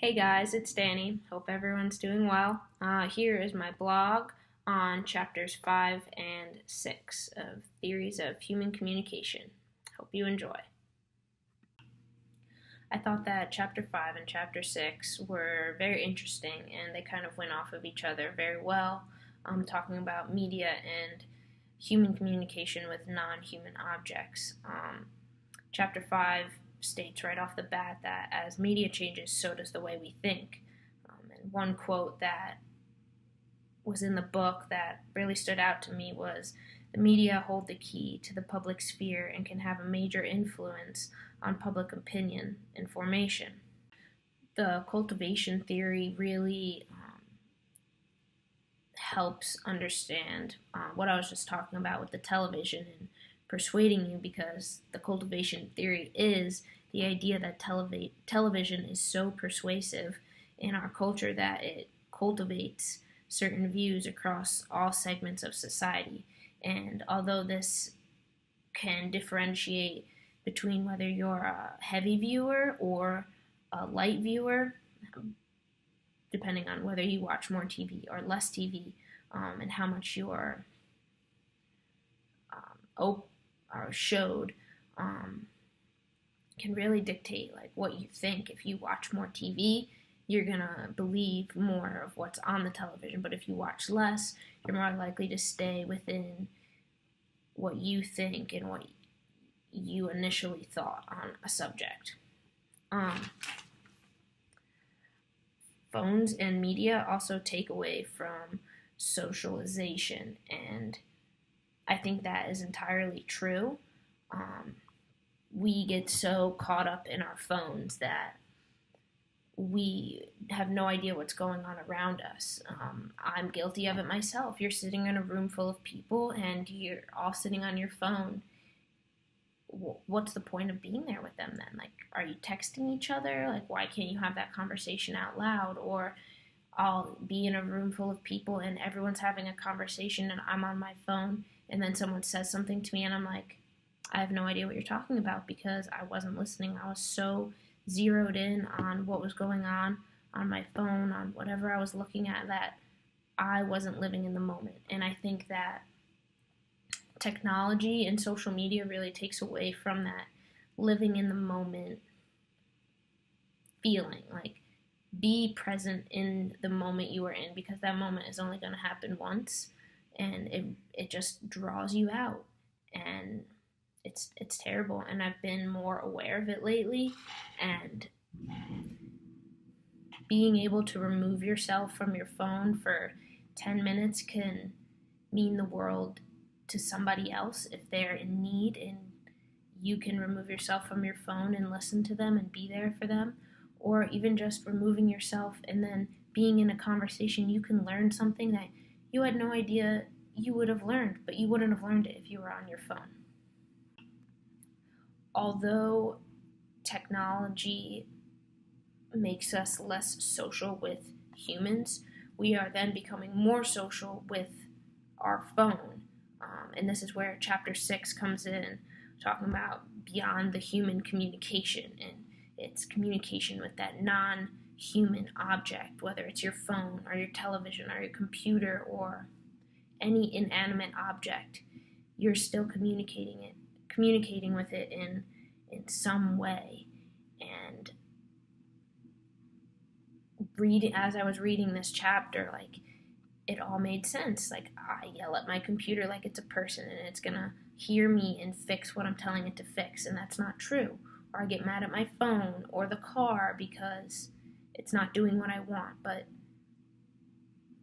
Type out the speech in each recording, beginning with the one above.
Hey guys, it's Danny. Hope everyone's doing well. Here is my blog on chapters 5 and 6 of Theories of Human Communication. Hope you enjoy. I thought that chapter 5 and chapter 6 were very interesting and they kind of went off of each other very well, talking about media and human communication with non human objects. Chapter 5 states right off the bat that as media changes, so does the way we think. And one quote that was in the book that really stood out to me was, "The media hold the key to the public sphere and can have a major influence on public opinion and formation." The cultivation theory really helps understand what I was just talking about with the television and persuading you, because the cultivation theory is the idea that television is so persuasive in our culture that it cultivates certain views across all segments of society. And although this can differentiate between whether you're a heavy viewer or a light viewer, depending on whether you watch more TV or less TV, and how much you're or showed, can really dictate like what you think. If you watch more TV, you're gonna believe more of what's on the television, but if you watch less, you're more likely to stay within what you think and what you initially thought on a subject. Phones and media also take away from socialization, and I think that is entirely true. We get so caught up in our phones that we have no idea what's going on around us. I'm guilty of it myself. You're sitting in a room full of people and you're all sitting on your phone. What's the point of being there with them then? Like, are you texting each other? Like, why can't you have that conversation out loud? Or I'll be in a room full of people and everyone's having a conversation and I'm on my phone, and then someone says something to me and I'm like, I have no idea what you're talking about because I wasn't listening. I was so zeroed in on what was going on my phone, on whatever I was looking at, that I wasn't living in the moment. And I think that technology and social media really takes away from that living in the moment feeling. Like, be present in the moment you are in, because that moment is only going to happen once, and it just draws you out, and it's terrible. And I've been more aware of it lately, and being able to remove yourself from your phone for 10 minutes can mean the world to somebody else if they're in need, and you can remove yourself from your phone and listen to them and be there for them. Or even just removing yourself and then being in a conversation, you can learn something that you had no idea you would have learned, but you wouldn't have learned it if you were on your phone. Although technology makes us less social with humans, we are then becoming more social with our phone. And this is where chapter 6 comes in, talking about beyond the human communication, and it's communication with that non-human object, whether it's your phone or your television or your computer or any inanimate object. You're still communicating with it in some way. And as I was reading this chapter, like, it all made sense. Like, I yell at my computer like it's a person and it's gonna hear me and fix what I'm telling it to fix, and that's not true. Or I get mad at my phone or the car because it's not doing what I want, but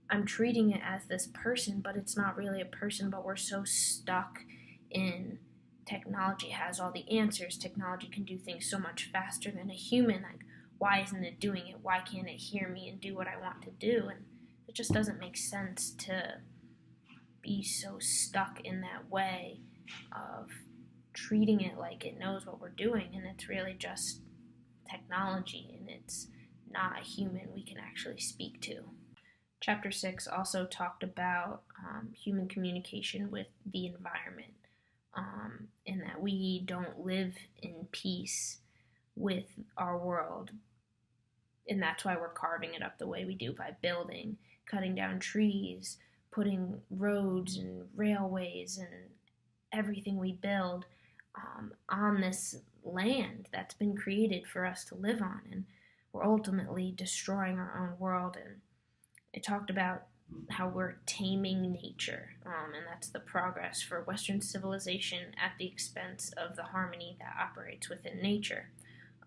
I'm treating it as this person, but it's not really a person. But we're so stuck in technology has all the answers. Technology can do things so much faster than a human. Like, why isn't it doing it? Why can't it hear me and do what I want to do? And it just doesn't make sense to be so stuck in that way of treating it like it knows what we're doing, and it's really just technology, and it's not a human we can actually speak to. Chapter 6 also talked about human communication with the environment, and that we don't live in peace with our world And that's why we're carving it up the way we do, by building, cutting down trees, putting roads and railways and everything we build on this land that's been created for us to live on. And we're ultimately destroying our own world. And it talked about how we're taming nature, and that's the progress for Western civilization at the expense of the harmony that operates within nature.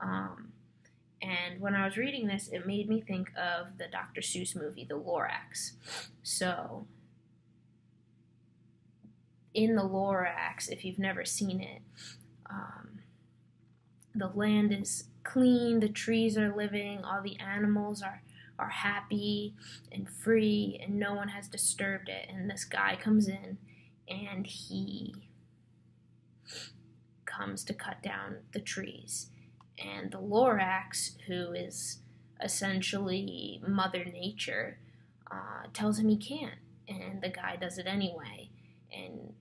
And when I was reading this, it made me think of the Dr. Seuss movie, The Lorax. So, in The Lorax, if you've never seen it, the land is clean, the trees are living, all the animals are happy and free, and no one has disturbed it. And this guy comes in, and he comes to cut down the trees. And the Lorax, who is essentially Mother Nature, tells him he can't. And the guy does it anyway. And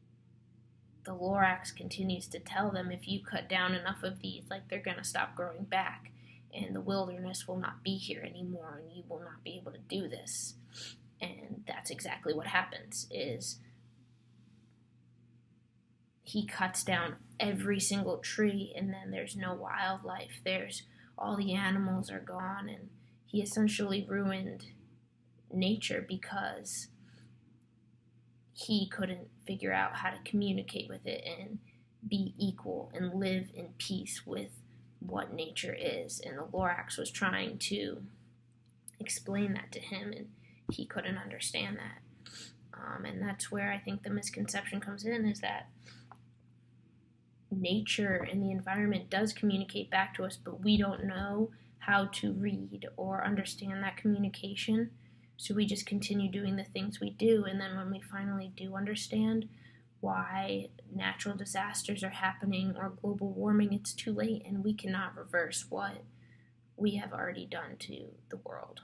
the Lorax continues to tell them, if you cut down enough of these, like, they're going to stop growing back. And the wilderness will not be here anymore, and you will not be able to do this. And that's exactly what happens, is he cuts down every single tree, and then there's no wildlife. There's all the animals are gone, and he essentially ruined nature because he couldn't figure out how to communicate with it and be equal and live in peace with what nature is. And the Lorax was trying to explain that to him, and he couldn't understand that. And that's where I think the misconception comes in, is that nature and the environment does communicate back to us, but we don't know how to read or understand that communication. So we just continue doing the things we do, and then when we finally do understand why natural disasters are happening or global warming, it's too late, and we cannot reverse what we have already done to the world.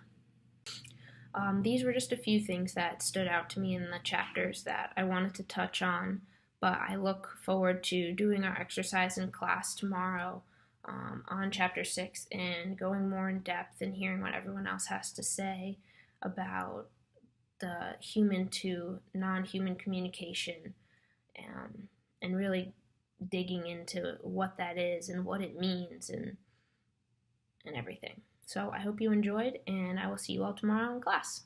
These were just a few things that stood out to me in the chapters that I wanted to touch on, but I look forward to doing our exercise in class tomorrow on Chapter 6 and going more in depth and hearing what everyone else has to say about the human to non-human communication, and really digging into what that is and what it means and everything. So I hope you enjoyed, and I will see you all tomorrow in class.